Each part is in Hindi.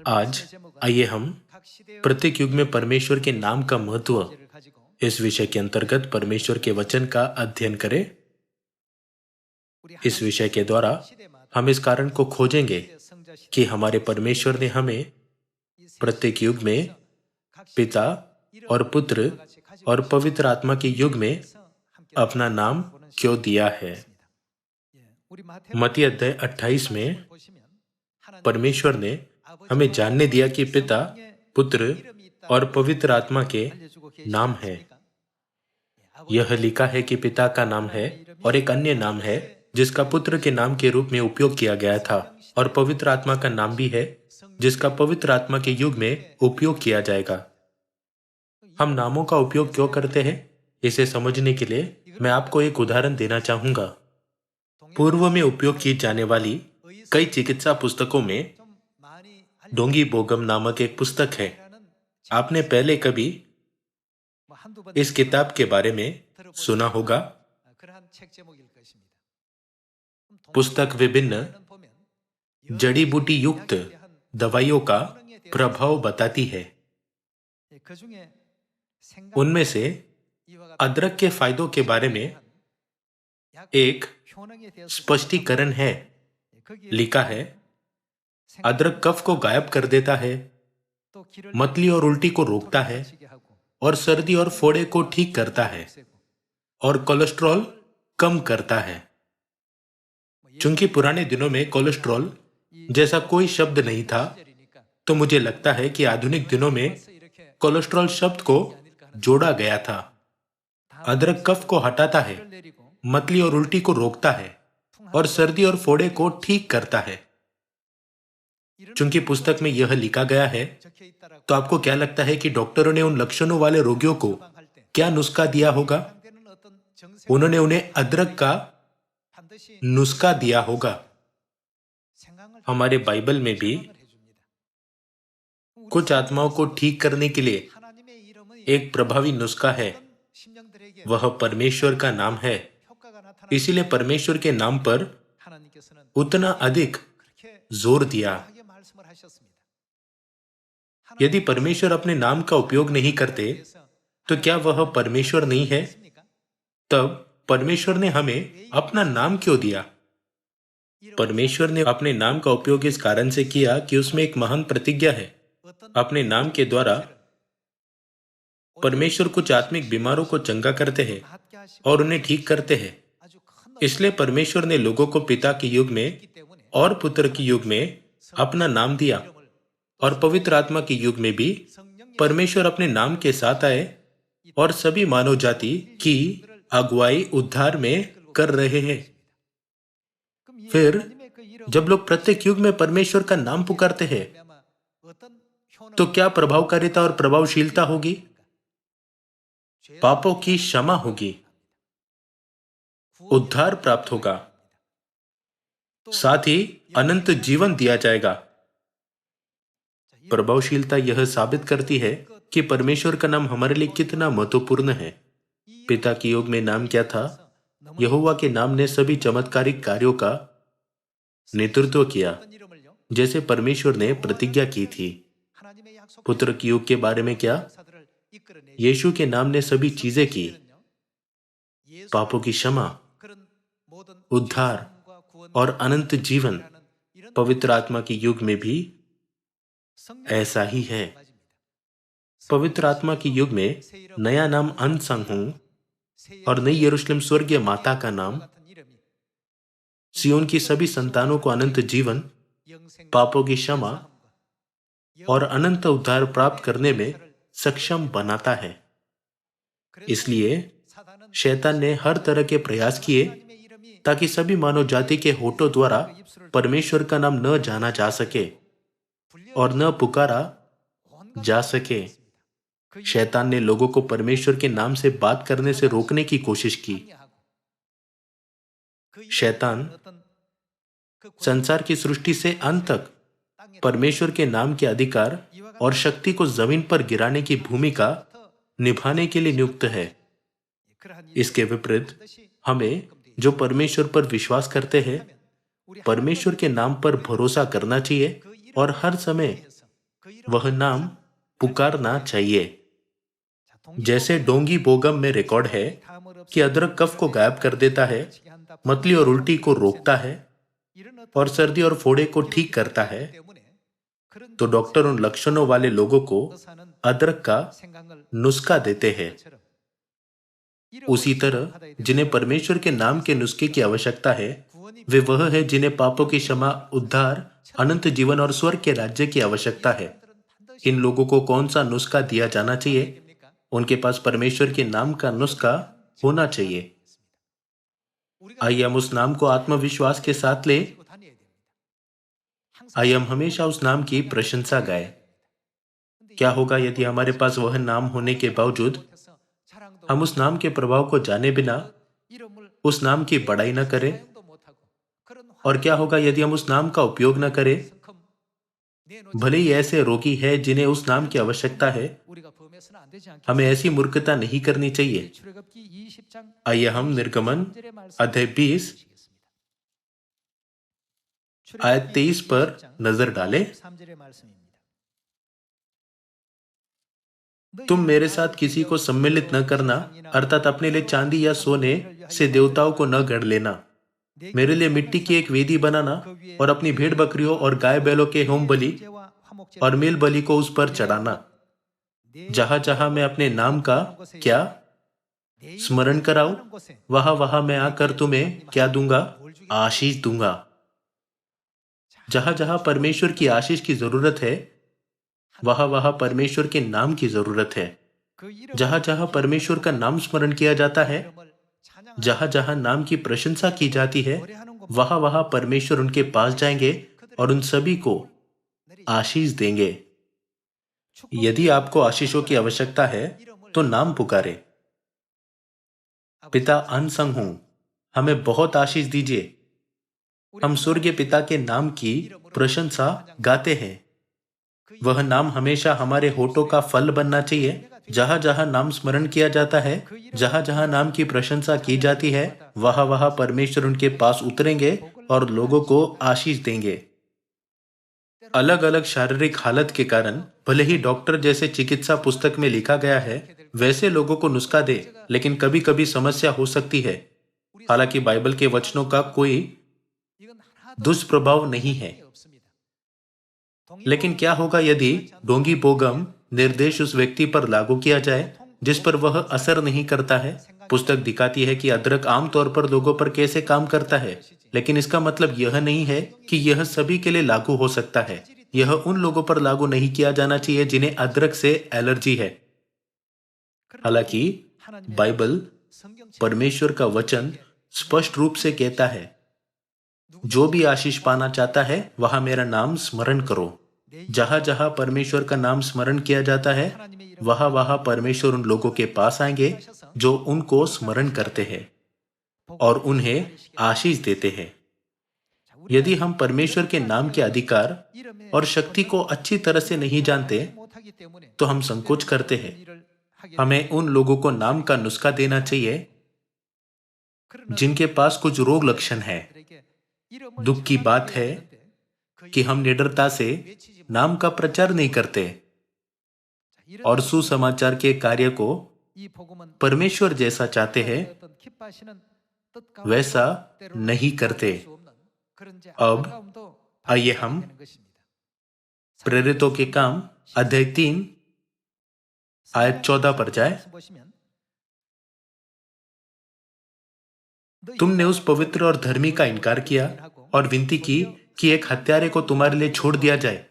आज आइए हम प्रत्येक युग में परमेश्वर के नाम का महत्व इस विषय के अंतर्गत परमेश्वर के वचन का अध्ययन करें। इस विषय के द्वारा हम इस कारण को खोजेंगे कि हमारे परमेश्वर ने हमें प्रत्येक युग में पिता और पुत्र और पवित्र आत्मा के युग में अपना नाम क्यों दिया है। मत्ती अध्याय 28 में परमेश्वर ने हमें जानने दिया कि पिता, पुत्र और पवित्र आत्मा के नाम है। यह लिखा है कि पिता का नाम है और एक अन्य नाम है जिसका पुत्र के नाम के रूप में उपयोग किया गया था, और पवित्र आत्मा का नाम भी है जिसका पवित्र आत्मा के युग में उपयोग किया जाएगा। हम नामों का उपयोग क्यों करते हैं, इसे समझने के लिए मैं आपको एक उदाहरण देना चाहूंगा। पूर्व में उपयोग की जाने वाली कई चिकित्सा पुस्तकों में डोंगी बोगम नामक एक पुस्तक है। आपने पहले कभी इस किताब के बारे में सुना होगा। पुस्तक विभिन्न जड़ी बूटी युक्त दवाइयों का प्रभाव बताती है। उनमें से अदरक के फायदों के बारे में एक स्पष्टीकरण है। लिखा है, अदरक कफ को गायब कर देता है, मतली और उल्टी को रोकता है और सर्दी और फोड़े को ठीक करता है और कोलेस्ट्रॉल कम करता है। चूंकि पुराने दिनों में कोलेस्ट्रॉल जैसा कोई शब्द नहीं था, तो मुझे लगता है कि आधुनिक दिनों में कोलेस्ट्रॉल शब्द को जोड़ा गया था। अदरक कफ को हटाता है, मतली और उल्टी को रोकता है और सर्दी और फोड़े को ठीक करता है। चूंकि पुस्तक में यह लिखा गया है, तो आपको क्या लगता है कि डॉक्टरों ने उन लक्षणों वाले रोगियों को क्या नुस्खा दिया होगा? उन्होंने उन्हें अदरक का नुस्खा दिया होगा। हमारे बाइबल में भी कुछ आत्माओं को ठीक करने के लिए एक प्रभावी नुस्खा है। वह परमेश्वर का नाम है। इसीलिए परमेश्वर के नाम पर उतना अधिक जोर दिया। यदि परमेश्वर अपने नाम का उपयोग नहीं करते, तो क्या वह परमेश्वर नहीं है? तब परमेश्वर ने हमें अपना नाम क्यों दिया? परमेश्वर ने अपने नाम का उपयोग इस कारण से किया कि उसमें एक महान प्रतिज्ञा है। अपने नाम के द्वारा परमेश्वर कुछ आत्मिक बीमारों को चंगा करते हैं और उन्हें ठीक करते हैं। इसलिए परमेश्वर ने लोगों को पिता के युग में और पुत्र के युग में अपना नाम दिया, और पवित्र आत्मा के युग में भी परमेश्वर अपने नाम के साथ आए और सभी मानव जाति की अगुवाई उद्धार में कर रहे हैं। फिर जब लोग प्रत्येक युग में परमेश्वर का नाम पुकारते हैं, तो क्या प्रभावकारिता और प्रभावशीलता होगी? पापों की क्षमा होगी, उद्धार प्राप्त होगा, साथ ही अनंत जीवन दिया जाएगा। प्रभावशीलता यह साबित करती है कि परमेश्वर का नाम हमारे लिए कितना महत्वपूर्ण है। पिता के युग में नाम क्या था? यहोवा के नाम ने सभी चमत्कारिक कार्यों का नेतृत्व किया, जैसे परमेश्वर ने प्रतिज्ञा की थी। पुत्र के युग के बारे में क्या? यीशु के नाम ने सभी चीजें की। पापों की क्षमा, उद्धार और अनंत जीवन। पवित्र आत्मा के युग में भी ऐसा ही है। पवित्र आत्मा के युग में नया नाम अनसंग हूं और नई यरूशलेम स्वर्गीय माता का नाम सियोन की सभी संतानों को अनंत जीवन, पापों की क्षमा और अनंत उद्धार प्राप्त करने में सक्षम बनाता है। इसलिए शैतान ने हर तरह के प्रयास किए ताकि सभी मानव जाति के होठों द्वारा परमेश्वर का नाम न जाना जा सके और न पुकारा जा सके। शैतान ने लोगों को परमेश्वर के नाम से बात करने से रोकने की कोशिश की। शैतान संसार की सृष्टि से अंत तक परमेश्वर के नाम के अधिकार और शक्ति को जमीन पर गिराने की भूमिका निभाने के लिए नियुक्त है। इसके विपरीत हमें, जो परमेश्वर पर विश्वास करते हैं, परमेश्वर के नाम पर भरोसा करना चाहिए और हर समय वह नाम पुकारना चाहिए। जैसे डोंगी बोगम में रिकॉर्ड है कि अदरक कफ को गायब कर देता है, मतली और उल्टी को रोकता है और सर्दी और फोड़े को ठीक करता है, तो डॉक्टर उन लक्षणों वाले लोगों को अदरक का नुस्खा देते हैं। उसी तरह जिन्हें परमेश्वर के नाम के नुस्खे की आवश्यकता है, वे वह है जिन्हें पापों की क्षमा, उद्धार, अनंत जीवन और स्वर्ग के राज्य की आवश्यकता है। इन लोगों को कौन सा नुस्खा दिया जाना चाहिए? उनके पास परमेश्वर के नाम का नुस्खा होना चाहिए। आइए हम उस नाम को आत्मविश्वास के साथ ले। आइए हम हमेशा उस नाम की प्रशंसा गाएं। क्या होगा यदि हमारे पास वह नाम होने के बावजूद हम उस नाम के प्रभाव को जाने बिना उस नाम की बड़ाई न करें? और क्या होगा यदि हम उस नाम का उपयोग न करें? भले ही ऐसे रोगी हैं जिन्हें उस नाम की आवश्यकता है, हमें ऐसी मूर्खता नहीं करनी चाहिए। आइए हम निर्गमन अध्याय 20 आयत 23 पर नजर डालें। तुम मेरे साथ किसी को सम्मिलित न करना, अर्थात अपने लिए चांदी या सोने से देवताओं को न गढ़ लेना। मेरे लिए मिट्टी की एक वेदी बनाना और अपनी भेड़ बकरियों और गाय बैलों के होम बलि और मेल बलि को उस पर चढ़ाना। जहां जहां मैं अपने नाम का क्या स्मरण कराऊं, वहां वहां मैं आकर तुम्हें क्या दूंगा? आशीष दूंगा। जहां जहां परमेश्वर की आशीष की जरूरत है, वहां वहां परमेश्वर के नाम की जरूरत है। जहां जहां परमेश्वर का नाम स्मरण किया जाता है, जहां जहां नाम की प्रशंसा की जाती है, वहां वहां परमेश्वर उनके पास जाएंगे और उन सभी को आशीष देंगे। यदि आपको आशीषों की आवश्यकता है, तो नाम पुकारे। पिता अनसंग हूं, हमें बहुत आशीष दीजिए। हम स्वर्गीय पिता के नाम की प्रशंसा गाते हैं। वह नाम हमेशा हमारे होठों का फल बनना चाहिए। जहां जहां नाम स्मरण किया जाता है, जहां जहां नाम की प्रशंसा की जाती है, वहां वहां परमेश्वर उनके पास उतरेंगे और लोगों को आशीष देंगे। अलग अलग शारीरिक हालत के कारण भले ही डॉक्टर जैसे चिकित्सा पुस्तक में लिखा गया है वैसे लोगों को नुस्खा दे, लेकिन कभी कभी समस्या हो सकती है। हालांकि बाइबल के वचनों का कोई दुष्प्रभाव नहीं है। लेकिन क्या होगा यदि डोंगी बोगम निर्देश उस व्यक्ति पर लागू किया जाए जिस पर वह असर नहीं करता है? पुस्तक दिखाती है कि अदरक आमतौर पर लोगों पर कैसे काम करता है, लेकिन इसका मतलब यह नहीं है कि यह सभी के लिए लागू हो सकता है। यह उन लोगों पर लागू नहीं किया जाना चाहिए जिन्हें अदरक से एलर्जी है। हालांकि बाइबल, परमेश्वर का वचन स्पष्ट रूप से कहता है, जो भी आशीष पाना चाहता है वहां मेरा नाम स्मरण करो। जहां जहां परमेश्वर का नाम स्मरण किया जाता है, वहां वहां परमेश्वर उन लोगों के पास आएंगे जो उनको स्मरण करते हैं और उन्हें आशीष देते हैं। यदि हम परमेश्वर के नाम के अधिकार और शक्ति को अच्छी तरह से नहीं जानते, तो हम संकोच करते हैं। हमें उन लोगों को नाम का नुस्खा देना चाहिए जिनके पास कुछ रोग लक्षण है। दुख की बात है कि हम निडरता से नाम का प्रचार नहीं करते और सुसमाचार के कार्य को परमेश्वर जैसा चाहते हैं वैसा नहीं करते। अब आइए हम प्रेरितों के काम अध्याय 3 आयत 14 पर जाए। तुमने उस पवित्र और धर्मी का इनकार किया और विनती की कि एक हत्यारे को तुम्हारे लिए छोड़ दिया जाए,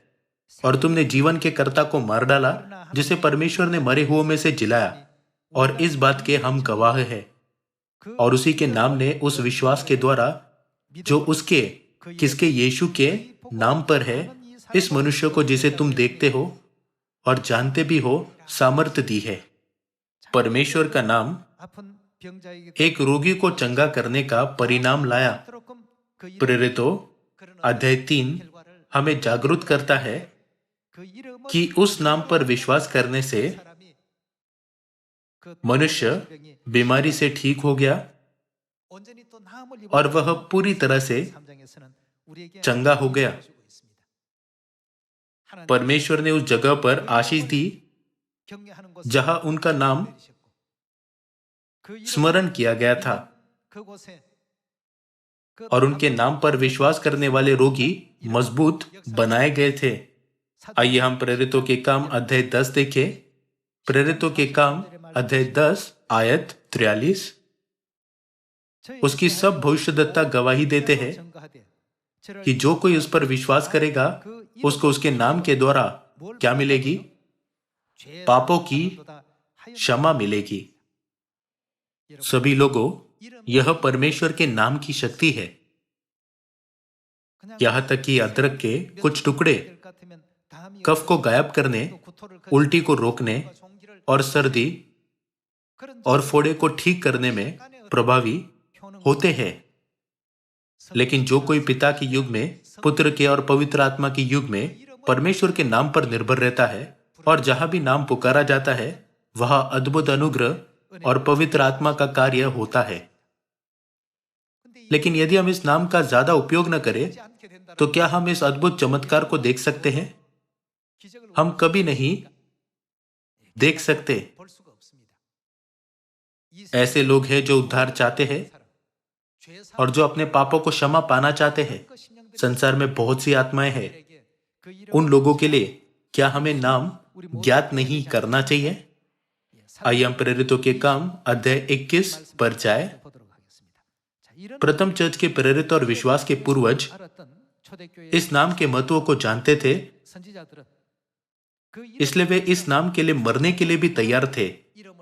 और तुमने जीवन के कर्ता को मार डाला जिसे परमेश्वर ने मरे हुओं में से जिलाया, और इस बात के हम गवाह हैं। और उसी के नाम ने उस विश्वास के द्वारा जो उसके किसके यीशु के नाम पर है, इस मनुष्य को जिसे तुम देखते हो और जानते भी हो सामर्थ्य दी है। परमेश्वर का नाम एक रोगी को चंगा करने का परिणाम लाया। प्रेरितों अध्याय 3 हमें जागरूक करता है कि उस नाम पर विश्वास करने से मनुष्य बीमारी से ठीक हो गया और वह पूरी तरह से चंगा हो गया। परमेश्वर ने उस जगह पर आशीष दी जहां उनका नाम स्मरण किया गया था और उनके नाम पर विश्वास करने वाले रोगी मजबूत बनाए गए थे। आइए हम प्रेरितों के काम अध्याय 10 देखें। प्रेरितों के काम अध्याय 10 आयत 43। उसकी सब भविष्यद्वक्ता गवाही देते हैं कि जो कोई उस पर विश्वास करेगा उसको उसके नाम के द्वारा क्या मिलेगी? पापों की क्षमा मिलेगी। सभी लोगों, यह परमेश्वर के नाम की शक्ति है। यहां तक कि अदरक के कुछ टुकड़े कफ को गायब करने, उल्टी को रोकने और सर्दी और फोड़े को ठीक करने में प्रभावी होते हैं। लेकिन जो कोई पिता के युग में, पुत्र के और पवित्र आत्मा के युग में परमेश्वर के नाम पर निर्भर रहता है और जहां भी नाम पुकारा जाता है वहां अद्भुत अनुग्रह और पवित्र आत्मा का कार्य होता है। लेकिन यदि हम इस नाम का ज्यादा उपयोग न करें तो क्या हम इस अद्भुत चमत्कार को देख सकते हैं? हम कभी नहीं देख सकते। ऐसे लोग हैं जो उद्धार चाहते हैं और जो अपने पापों को क्षमा पाना चाहते हैं। संसार में बहुत सी आत्माएं हैं। उन लोगों के लिए क्या हमें नाम ज्ञात नहीं करना चाहिए? आइए हम प्रेरितों के काम अध्याय 21 पर जाए। प्रथम चर्च के प्रेरित और विश्वास के पूर्वज इस नाम के महत्व को जानते थे, इसलिए वे इस नाम के लिए मरने के लिए भी तैयार थे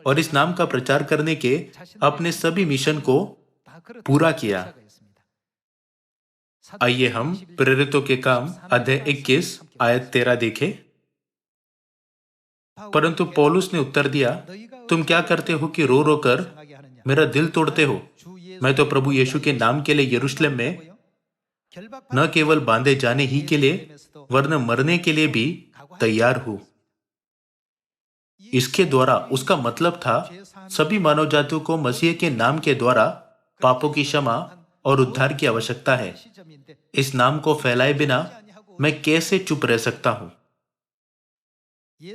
और इस नाम का प्रचार करने के अपने सभी मिशन को पूरा किया। आइए हम प्रेरितों के काम अध्याय 21 आयत 13 देखें। परंतु पौलुस ने उत्तर दिया, तुम क्या करते हो कि रो रो कर मेरा दिल तोड़ते हो? मैं तो प्रभु यीशु के नाम के लिए यरूशलेम में न केवल बांधे जाने ही के लिए वरन मरने के लिए भी तैयार हूं। इसके द्वारा उसका मतलब था सभी मानव जातियों को मसीह के नाम के द्वारा पापों की क्षमा और उद्धार की आवश्यकता है। इस नाम को फैलाए बिना मैं कैसे चुप रह सकता हूं?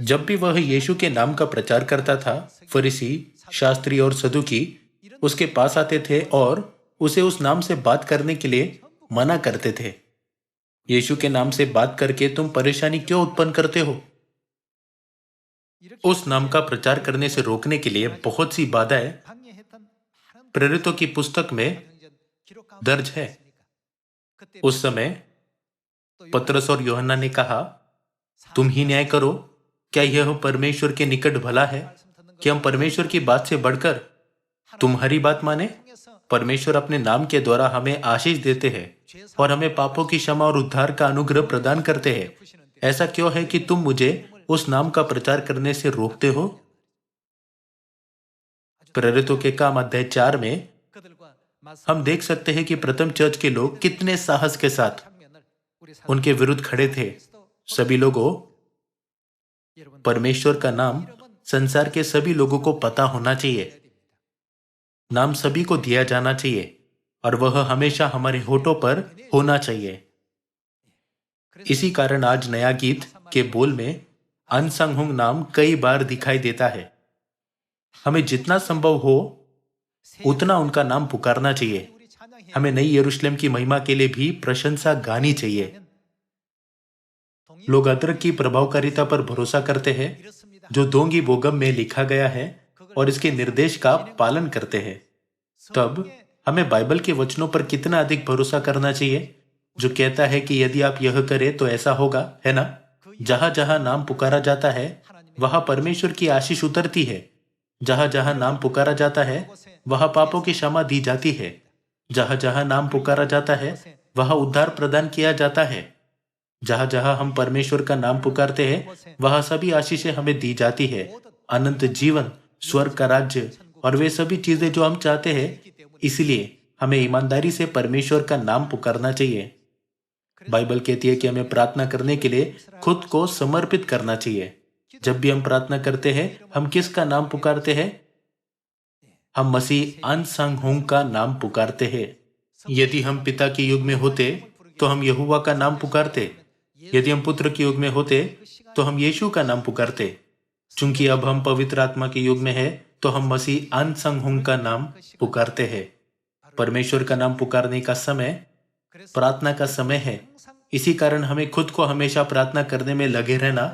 जब भी वह यीशु के नाम का प्रचार करता था, फरीसी, शास्त्री और सदुकी उसके पास आते थे और उसे उस नाम से बात करने के लिए मना करते थे। यीशु के नाम से बात करके तुम परेशानी क्यों उत्पन्न करते हो? उस नाम का प्रचार करने से रोकने के लिए बहुत सी बाधाएं प्रेरितों की पुस्तक में दर्ज है। उस समय पतरस और यूहन्ना ने कहा, तुम ही न्याय करो। क्या यह परमेश्वर के निकट भला है कि हम परमेश्वर की बात से बढ़कर तुम्हारी बात माने? परमेश्वर अपने नाम के द्वारा हमें आशीष देते हैं और हमें पापों की क्षमा और उद्धार का अनुग्रह प्रदान करते हैं। ऐसा क्यों है कि तुम मुझे उस नाम का प्रचार करने से रोकते हो? प्रेरितों के काम अध्याय 4 में हम देख सकते हैं कि प्रथम चर्च के लोग कितने साहस के साथ उनके विरुद्ध खड़े थे। सभी लोगों, परमेश्वर का नाम संसार के सभी लोगों को पता होना चाहिए। नाम सभी को दिया जाना चाहिए और वह हमेशा हमारे होठों पर होना चाहिए। इसी कारण आज नया गीत के बोल में अनसंग नाम कई बार दिखाई देता है। हमें जितना संभव हो उतना उनका नाम पुकारना चाहिए। हमें नई यरूशलेम की महिमा के लिए भी प्रशंसा गानी चाहिए। लोग अदरक की प्रभावकारिता पर भरोसा करते हैं जो दोंगी बोगम में लिखा गया है और इसके निर्देश का पालन करते हैं। तब हमें बाइबल के वचनों पर कितना अधिक भरोसा करना चाहिए जो कहता है कि यदि आप यह करें तो ऐसा होगा, है ना? जहां जहां नाम पुकारा जाता है वहां परमेश्वर की आशीष उतरती है। जहां जहां नाम पुकारा जाता है वहां पापों की क्षमा दी जाती है। जहां जहां नाम पुकारा जाता है वहां उद्धार प्रदान किया जाता है। जहां जहां हम परमेश्वर का नाम पुकारते हैं वहां सभी आशीषें हमें दी जाती है। अनंत जीवन, स्वर्ग का राज्य और वे सभी चीजें जो हम चाहते हैं। इसलिए हमें ईमानदारी से परमेश्वर का नाम पुकारना चाहिए। बाइबल कहती है कि हमें प्रार्थना करने के लिए खुद को समर्पित करना चाहिए। जब भी हम प्रार्थना करते हैं हम किसका नाम पुकारते हैं? हम मसीह अनसंग होंग का नाम पुकारते हैं। यदि हम पिता के युग में होते तो हम यहोवा का नाम पुकारते। यदि हम पुत्र के युग में होते तो हम यीशु का नाम पुकारते। चूंकि अब हम पवित्र आत्मा के युग में हैं, तो हम मसीह अनसंग हुंग का नाम पुकारते हैं। परमेश्वर का नाम पुकारने का समय प्रार्थना का समय है। इसी कारण हमें खुद को हमेशा प्रार्थना करने में लगे रहना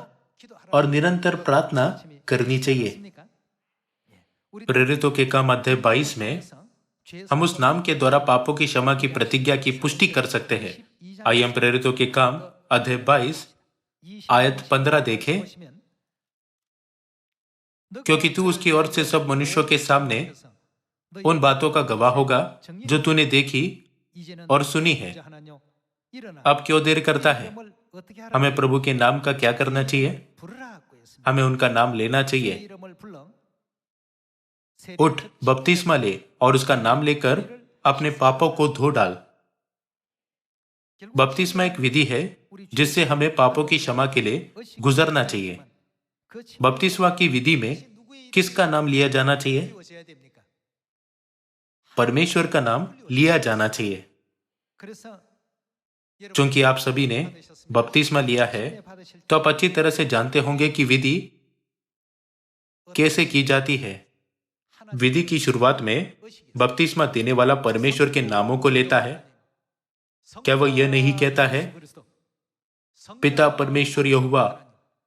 और निरंतर प्रार्थना करनी चाहिए। प्रेरितों के काम अध्याय 22 में हम उस नाम के द्वारा पापों की क्षमा की प्रतिज्ञा की पुष्टि कर सकते हैं। आइए हम प्रेरितों के काम अध्याय 22 आयत 15 देखें। क्योंकि तू उसकी ओर से सब मनुष्यों के सामने उन बातों का गवाह होगा जो तूने देखी और सुनी है। अब क्यों देर करता है? हमें प्रभु के नाम का क्या करना चाहिए? हमें उनका नाम लेना चाहिए। उठ, बपतिस्मा ले और उसका नाम लेकर अपने पापों को धो डाल। बपतिस्मा एक विधि है जिससे हमें पापों की क्षमा के लिए गुजरना चाहिए। बपतिस्मा की विधि में किसका नाम लिया जाना चाहिए? परमेश्वर का नाम लिया जाना चाहिए। चूंकि आप सभी ने बपतिस्मा लिया है, तो आप अच्छी तरह से जानते होंगे कि विधि कैसे की जाती है। विधि की शुरुआत में बपतिस्मा देने वाला परमेश्वर के नामों को लेता है। क्या वह यह नहीं कहता है, पिता परमेश्वर यहोवा,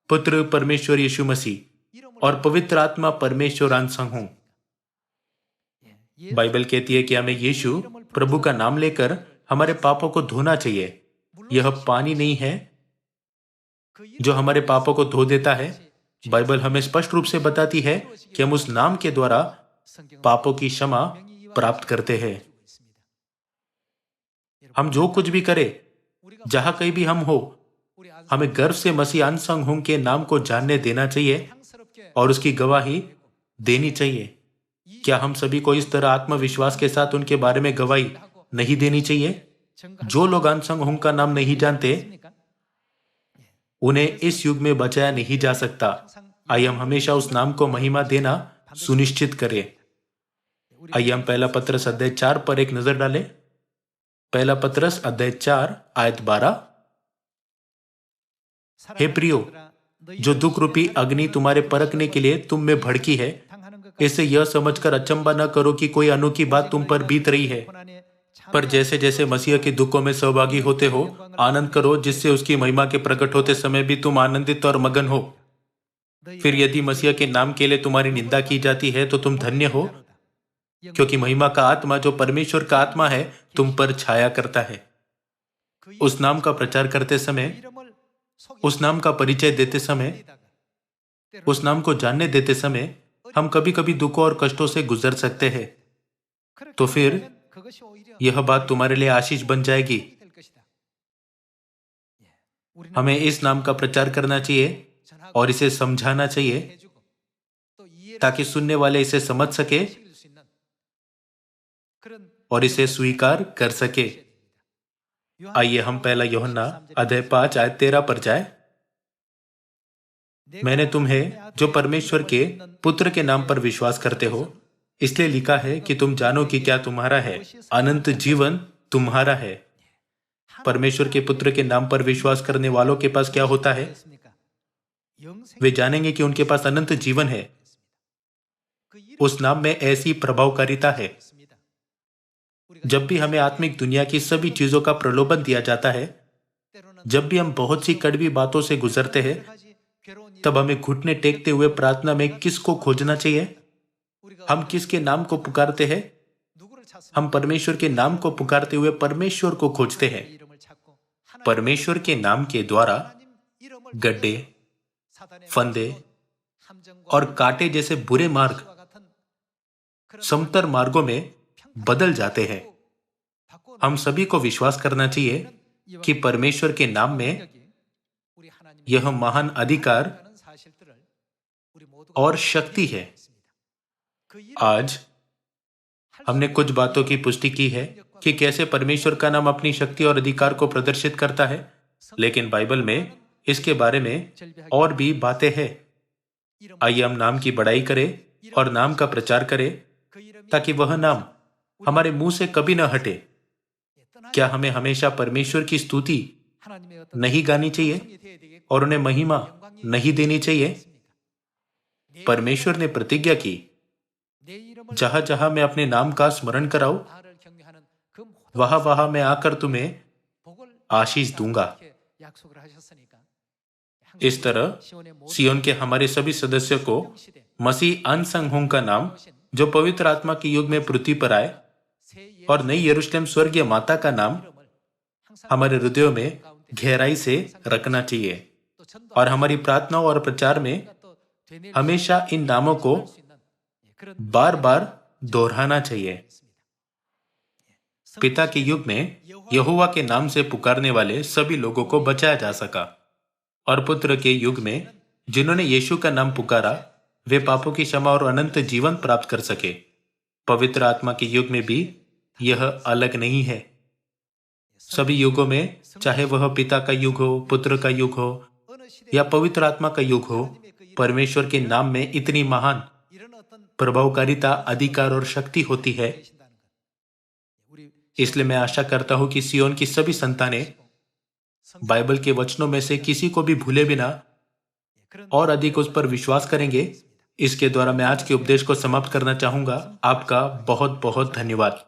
पुत्र परमेश्वर यीशु मसीह और पवित्र आत्मा परमेश्वर अनसंग हूं? बाइबल कहती है कि हमें यीशु प्रभु का नाम लेकर हमारे पापों को धोना चाहिए। यह पानी नहीं है जो हमारे पापों को धो देता है। बाइबल हमें स्पष्ट रूप से बताती है कि हम उस नाम के द्वारा पापों की क्षमा प्राप्त करते हैं। हम जो कुछ भी करें, जहां कहीं भी हम हो, हमें गर्व से मसीह अनसंग हुंग के नाम को जानने देना चाहिए और उसकी गवाही देनी चाहिए। क्या हम सभी को इस तरह आत्मविश्वास के साथ उनके बारे में गवाही नहीं देनी चाहिए? जो लोग अनसंग हुंग का नाम नहीं जानते, उन्हें इस युग में बचाया नहीं जा सकता। आइए हम हमेशा उस नाम को महिमा देना सुनिश्चित करें। आइए हम पहला पत्रस अध्याय 4 पर एक नजर डालें। पहला पत्रस अध्याय 4 आयत 12। हे प्रियो, जो दुख रूपी अग्नि तुम्हारे परखने के लिए तुम में भड़की है, इसे यह समझकर अचंबा न करो कि कोई अनोखी बात तुम पर बीत रही है, पर जैसे जैसे मसीह के दुखों में सहभागी होते हो, आनंद करो, जिससे उसकी महिमा के प्रकट होते समय भी तुम आनंदित और मगन हो। फिर यदि मसीह के नाम के लिए तुम्हारी निंदा की जाती है, तो तुम धन्य हो, क्योंकि महिमा का आत्मा जो परमेश्वर का आत्मा है तुम पर छाया करता है। उस नाम का प्रचार करते समय, उस नाम का परिचय देते समय, उस नाम को जानने देते समय हम कभी कभी दुखों और कष्टों से गुजर सकते हैं। तो फिर यह बात तुम्हारे लिए आशीष बन जाएगी। हमें इस नाम का प्रचार करना चाहिए और इसे समझाना चाहिए, ताकि सुनने वाले इसे समझ सके और इसे स्वीकार कर सके। आइए हम पहला यूहन्ना अध्याय 5 आयत 13 पर जाए। मैंने तुम्हें जो परमेश्वर के पुत्र के नाम पर विश्वास करते हो, इसलिए लिखा है कि तुम जानो कि क्या तुम्हारा है, अनंत जीवन तुम्हारा है। परमेश्वर के पुत्र के नाम पर विश्वास करने वालों के पास क्या होता है? वे जानेंगे कि उनके पास अनंत जीवन है। उस नाम में ऐसी प्रभावकारिता है। जब भी हमें आत्मिक दुनिया की सभी चीजों का प्रलोभन दिया जाता है, जब भी हम बहुत सी कड़वी बातों से गुजरते हैं, तब हमें घुटने टेकते हुए प्रार्थना में किसको खोजना चाहिए? हम किसके नाम को पुकारते हैं? हम परमेश्वर के नाम को पुकारते हुए परमेश्वर को खोजते हैं। परमेश्वर के नाम के द्वारा गड्ढे, फंदे और कांटे जैसे बुरे मार्ग समतल मार्गों में बदल जाते हैं। हम सभी को विश्वास करना चाहिए कि परमेश्वर के नाम में यह महान अधिकार और शक्ति है। आज हमने कुछ बातों की पुष्टि की है कि कैसे परमेश्वर का नाम अपनी शक्ति और अधिकार को प्रदर्शित करता है, लेकिन बाइबल में इसके बारे में और भी बातें हैं। आइए हम नाम की बड़ाई करें और नाम का प्रचार करें, ताकि वह नाम हमारे मुंह से कभी न हटे। क्या हमें हमेशा परमेश्वर की स्तुति नहीं गानी चाहिए और उन्हें महिमा नहीं देनी चाहिए। परमेश्वर ने प्रतिज्ञा की, जहां जहां मैं अपने नाम का स्मरण कराऊं, वहां वहां मैं आकर तुम्हें आशीष दूंगा। इस तरह सियोन के हमारे सभी सदस्यों को मसीह अनसंग होंग का नाम, जो पवित्र आत्मा के युग में पृथ्वी पर आए, और नई यरूशलेम स्वर्गीय माता का नाम हमारे हृदयों में गहराई से रखना चाहिए और हमारी प्रार्थनाओं और प्रचार में हमेशा इन नामों को बार बार दोहराना चाहिए। पिता के युग में यहोवा के नाम से पुकारने वाले सभी लोगों को बचाया जा सका, और पुत्र के युग में जिन्होंने यीशु का नाम पुकारा वे पापों की क्षमा और अनंत जीवन प्राप्त कर सके। पवित्र आत्मा के युग में भी यह अलग नहीं है। सभी युगों में, चाहे वह पिता का युग हो, पुत्र का युग हो या पवित्र आत्मा का युग हो, परमेश्वर के नाम में इतनी महान प्रभावकारिता, अधिकार और शक्ति होती है। इसलिए मैं आशा करता हूं कि सियोन की सभी संतानें बाइबल के वचनों में से किसी को भी भूले बिना और अधिक उस पर विश्वास करेंगे। इसके द्वारा मैं आज के उपदेश को समाप्त करना चाहूंगा। आपका बहुत बहुत धन्यवाद।